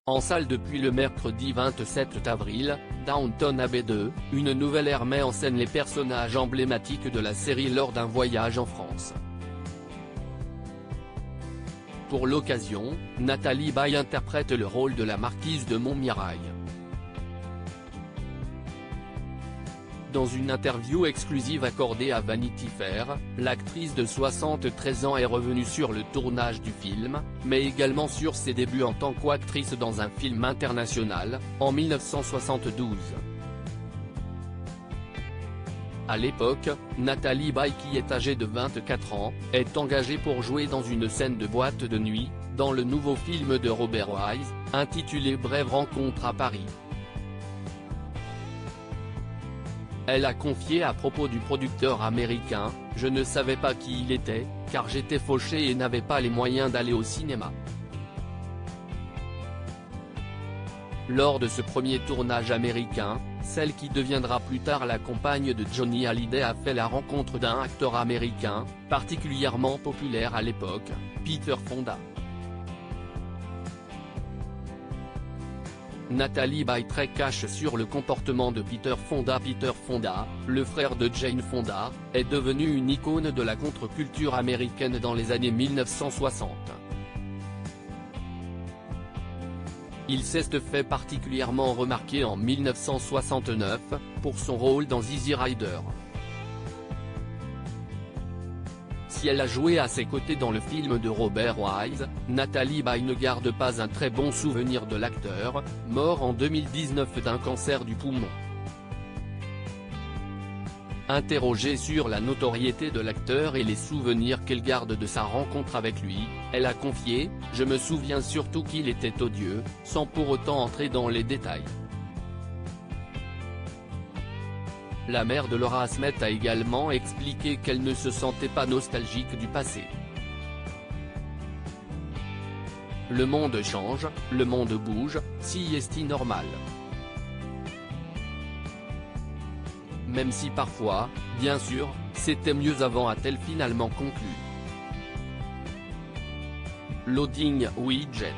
En salle depuis le mercredi 27 avril, Downton Abbey 2, une nouvelle ère met en scène les personnages emblématiques de la série lors d'un voyage en France. Pour l'occasion, Nathalie Baye interprète le rôle de la marquise de Montmirail. Dans une interview exclusive accordée à Vanity Fair, l'actrice de 73 ans est revenue sur le tournage du film, mais également sur ses débuts en tant qu'actrice dans un film international, en 1972. À l'époque, Nathalie Baye, qui est âgée de 24 ans, est engagée pour jouer dans une scène de boîte de nuit, dans le nouveau film de Robert Wise, intitulé Brève rencontre à Paris. Elle a confié à propos du producteur américain: « Je ne savais pas qui il était, car j'étais fauchée et n'avais pas les moyens d'aller au cinéma. » Lors de ce premier tournage américain, celle qui deviendra plus tard la compagne de Johnny Hallyday a fait la rencontre d'un acteur américain, particulièrement populaire à l'époque, Peter Fonda. Nathalie Baye très cash sur le comportement de Peter Fonda. Peter Fonda, le frère de Jane Fonda, est devenu une icône de la contre-culture américaine dans les années 1960. Il s'est fait particulièrement remarquer en 1969, pour son rôle dans Easy Rider. Si elle a joué à ses côtés dans le film de Robert Wise, Nathalie Baye ne garde pas un très bon souvenir de l'acteur, mort en 2019 d'un cancer du poumon. Interrogée sur la notoriété de l'acteur et les souvenirs qu'elle garde de sa rencontre avec lui, elle a confié: « Je me souviens surtout qu'il était odieux, sans pour autant entrer dans les détails. » La mère de Laura Smet a également expliqué qu'elle ne se sentait pas nostalgique du passé. « Le monde change, le monde bouge, si est normal. Même si parfois, bien sûr, c'était mieux avant », a-t-elle finalement conclu. Loading Widget.